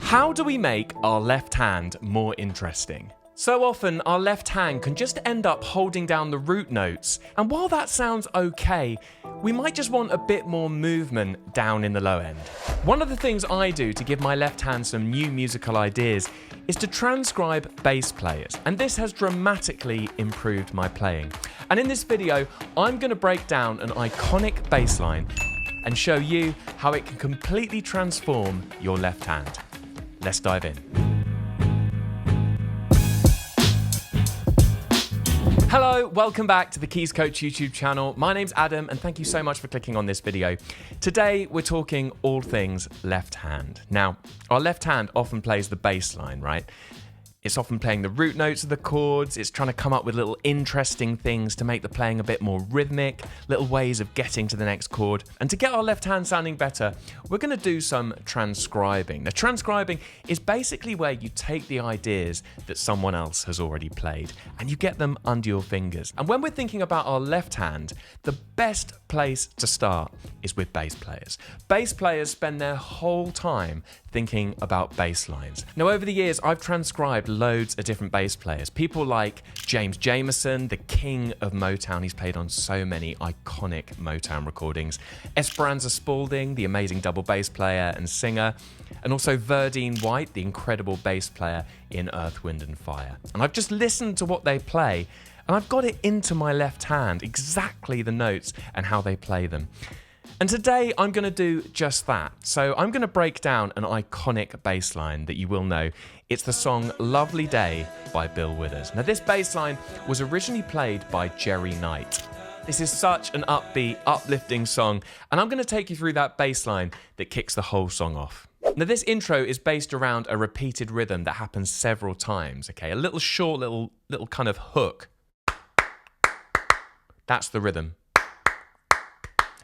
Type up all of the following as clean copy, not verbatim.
How do we make our left hand more interesting? So often our left hand can just end up holding down the root notes, and while that sounds okay, we might just want a bit more movement down in the low end. One of the things I do to give my left hand some new musical ideas is to transcribe bass players, and this has dramatically improved my playing. And in this video, I'm going to break down an iconic bass line and show you how it can completely transform your left hand. Let's dive in. Hello, welcome back to the Keys Coach YouTube channel. My name's Adam and thank you so much for clicking on this video. Today we're talking all things left hand. Now, our left hand often plays the bass line, right? It's often playing the root notes of the chords, it's trying to come up with little interesting things to make the playing a bit more rhythmic, little ways of getting to the next chord. And to get our left hand sounding better, we're going to do some transcribing. Now, transcribing is basically where you take the ideas that someone else has already played and you get them under your fingers. And when we're thinking about our left hand, the best place to start is with bass players. Bass players spend their whole time thinking about bass lines. Now, over the years, I've transcribed loads of different bass players. People like James Jamerson, the king of Motown. He's played on so many iconic Motown recordings. Esperanza Spalding, the amazing double bass player and singer. And also Verdine White, the incredible bass player in Earth, Wind and Fire. And I've just listened to what they play, and I've got it into my left hand, exactly the notes and how they play them. And today I'm going to do just that. So I'm going to break down an iconic bass line that you will know. It's the song Lovely Day by Bill Withers. Now, this bass line was originally played by Jerry Knight. This is such an upbeat, uplifting song, and I'm going to take you through that bass line that kicks the whole song off. Now, this intro is based around a repeated rhythm that happens several times, okay? A little short, little kind of hook. That's the rhythm.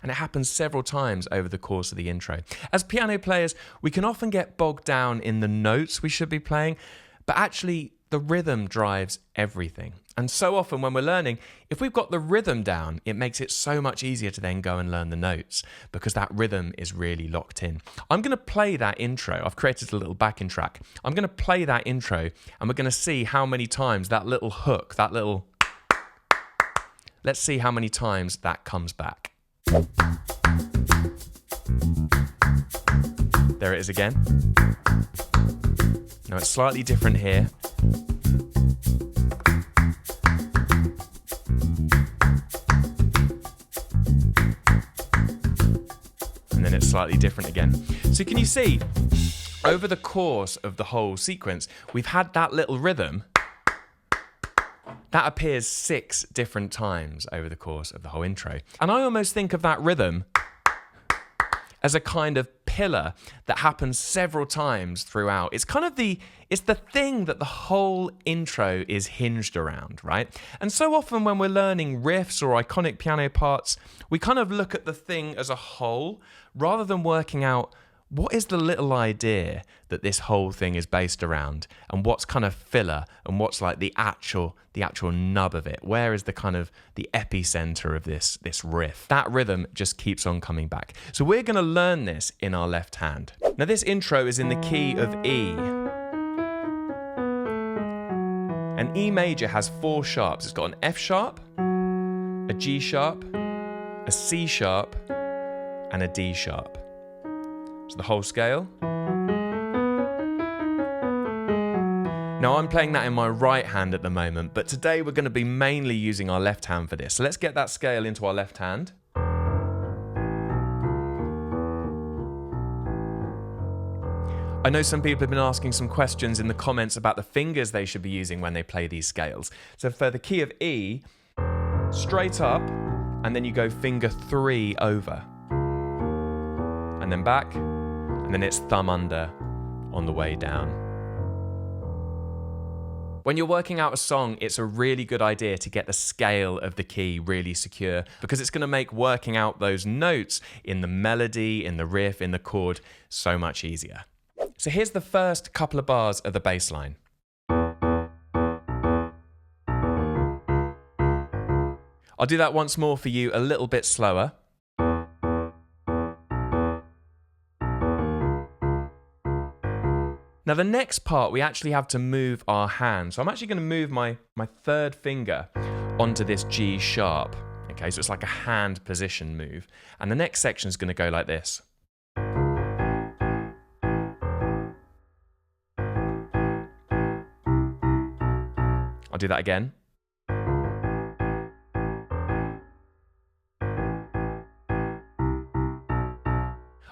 And it happens several times over the course of the intro. As piano players, we can often get bogged down in the notes we should be playing, but actually the rhythm drives everything. And so often when we're learning, if we've got the rhythm down, it makes it so much easier to then go and learn the notes because that rhythm is really locked in. I'm going to play that intro. I've created a little backing track. I'm going to play that intro and we're going to see how many times that little hook, that little... Let's see how many times that comes back. There it is again. Now it's slightly different here. And then it's slightly different again. So can you see, over the course of the whole sequence, we've had that little rhythm that appears 6 different times over the course of the whole intro. And I almost think of that rhythm as a kind of pillar that happens several times throughout. It's kind of the thing that the whole intro is hinged around, right? And so often when we're learning riffs or iconic piano parts, we kind of look at the thing as a whole rather than working out what is the little idea that this whole thing is based around, and what's kind of filler, and what's like the actual nub of it? Where is the kind of the epicenter of this riff? That rhythm just keeps on coming back. So we're going to learn this in our left hand. Now, this intro is in the key of E. And E major has 4 sharps. It's got an F sharp, a G sharp, a C sharp, and a D sharp. So the whole scale. Now I'm playing that in my right hand at the moment, but today we're going to be mainly using our left hand for this. So let's get that scale into our left hand. I know some people have been asking some questions in the comments about the fingers they should be using when they play these scales. So for the key of E, straight up, and then you go finger 3 over. And then back, and then it's thumb under on the way down. When you're working out a song, it's a really good idea to get the scale of the key really secure because it's going to make working out those notes in the melody, in the riff, in the chord so much easier. So here's the first couple of bars of the bass line. I'll do that once more for you a little bit slower. Now the next part, we actually have to move our hand. So I'm actually going to move my third finger onto this G sharp. Okay, so it's like a hand position move. And the next section is going to go like this. I'll do that again.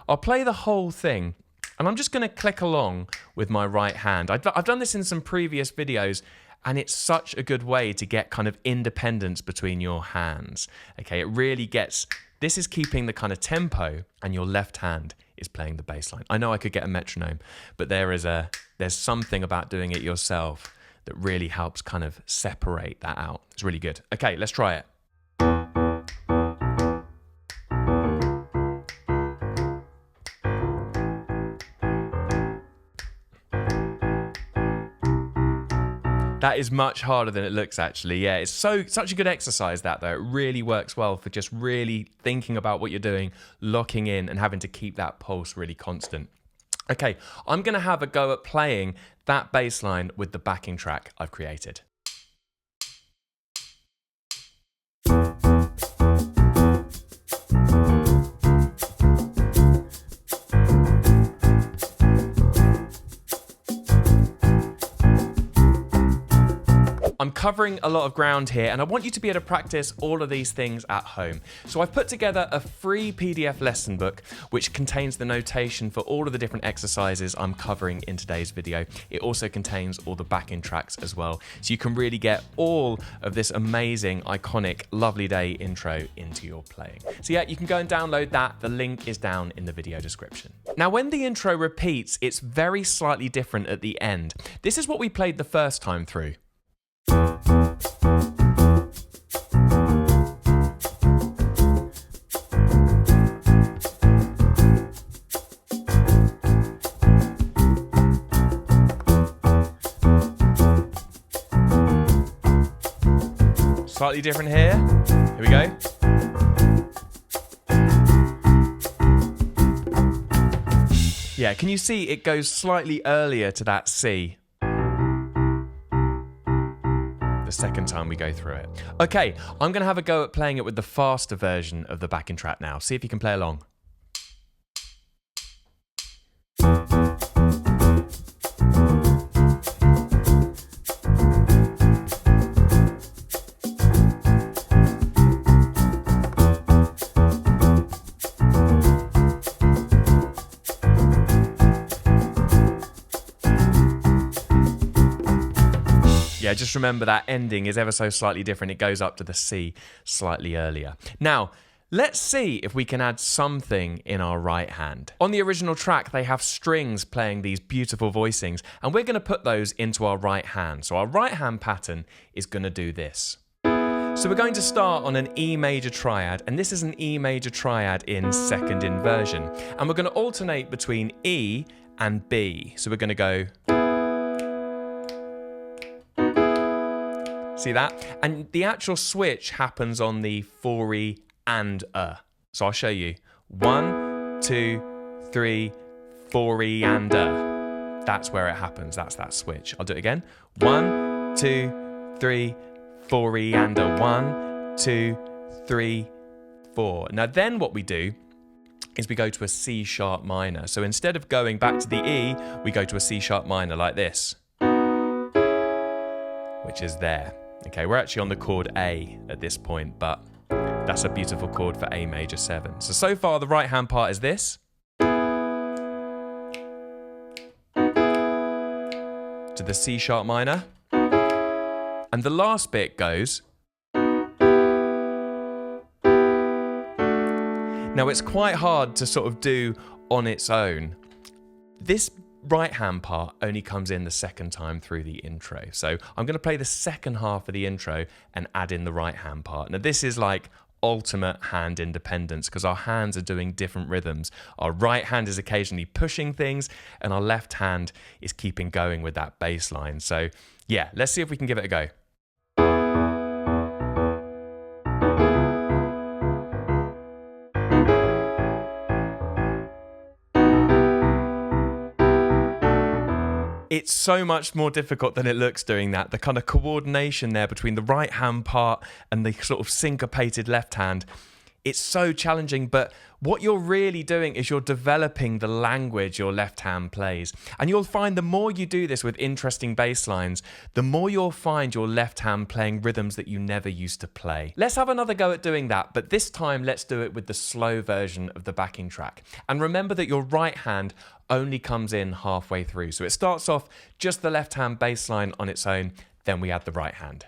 I'll play the whole thing, and I'm just going to click along with my right hand. I've done this in some previous videos, and it's such a good way to get kind of independence between your hands. Okay, it really gets, this is keeping the kind of tempo, and your left hand is playing the bass line. I know I could get a metronome, but there's something about doing it yourself that really helps kind of separate that out. It's really good. Okay, let's try it. That is much harder than it looks, actually. Yeah, it's such a good exercise, that, though. It really works well for just really thinking about what you're doing, locking in, and having to keep that pulse really constant. Okay, I'm going to have a go at playing that bass line with the backing track I've created. I'm covering a lot of ground here, and I want you to be able to practice all of these things at home. So I've put together a free PDF lesson book which contains the notation for all of the different exercises I'm covering in today's video. It also contains all the backing tracks as well, so you can really get all of this amazing, iconic, lovely day intro into your playing. So yeah, you can go and download that. The link is down in the video description. Now, when the intro repeats, it's very slightly different at the end. This is what we played the first time through. Slightly different here. Here we go. Yeah, can you see it goes slightly earlier to that C? Second time we go through it. Okay, I'm going to have a go at playing it with the faster version of the backing track now. See if you can play along. Yeah, just remember that ending is ever so slightly different. It goes up to the C slightly earlier. Now, let's see if we can add something in our right hand. On the original track, they have strings playing these beautiful voicings, and we're going to put those into our right hand. So our right hand pattern is going to do this. So we're going to start on an E major triad, and this is an E major triad in second inversion. And we're going to alternate between E and B. So we're going to go... See that? And the actual switch happens on the 4E and So I'll show you. 1, 2, 3, 4E and That's where it happens. That's that switch. I'll do it again. 1, 2, 3, 4E and 1, 2, 3, 4. Now then what we do is we go to a C sharp minor. So instead of going back to the E, we go to a C sharp minor like this, which is there. Okay, we're actually on the chord A at this point, but that's a beautiful chord for A major 7. So far the right hand part is this. To the C sharp minor. And the last bit goes. Now it's quite hard to sort of do on its own. This right hand part only comes in the second time through the intro. So I'm going to play the second half of the intro and add in the right hand part. Now this is like ultimate hand independence because our hands are doing different rhythms. Our right hand is occasionally pushing things and our left hand is keeping going with that bass line. So yeah, let's see if we can give it a go. It's so much more difficult than it looks doing that. The kind of coordination there between the right hand part and the sort of syncopated left hand. It's so challenging, but what you're really doing is you're developing the language your left hand plays. And you'll find the more you do this with interesting bass lines, the more you'll find your left hand playing rhythms that you never used to play. Let's have another go at doing that, but this time let's do it with the slow version of the backing track. And remember that your right hand only comes in halfway through. So it starts off just the left hand bass line on its own, then we add the right hand.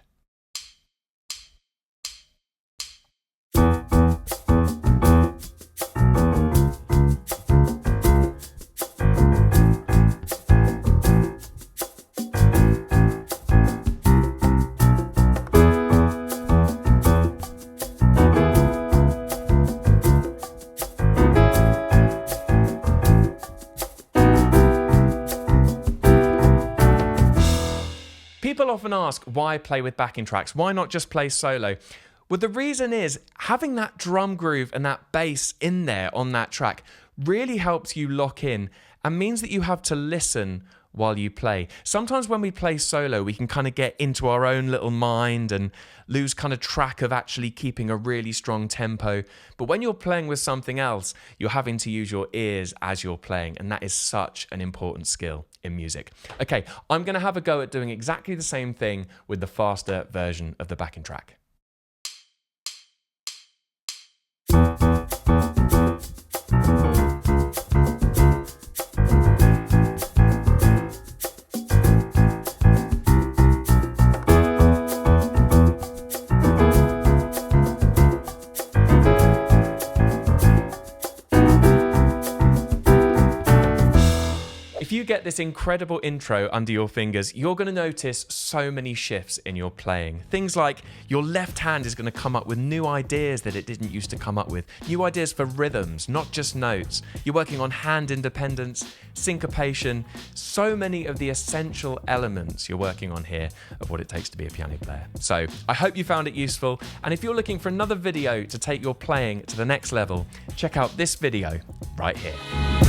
People often ask, why play with backing tracks? Why not just play solo? Well, the reason is having that drum groove and that bass in there on that track really helps you lock in and means that you have to listen while you play. Sometimes when we play solo, we can kind of get into our own little mind and lose kind of track of actually keeping a really strong tempo. But when you're playing with something else, you're having to use your ears as you're playing, and that is such an important skill in music. Okay, I'm going to have a go at doing exactly the same thing with the faster version of the backing track. If you get this incredible intro under your fingers, you're going to notice so many shifts in your playing. Things like your left hand is going to come up with new ideas that it didn't used to come up with. New ideas for rhythms, not just notes. You're working on hand independence, syncopation, so many of the essential elements you're working on here of what it takes to be a piano player. So I hope you found it useful. And if you're looking for another video to take your playing to the next level, check out this video right here.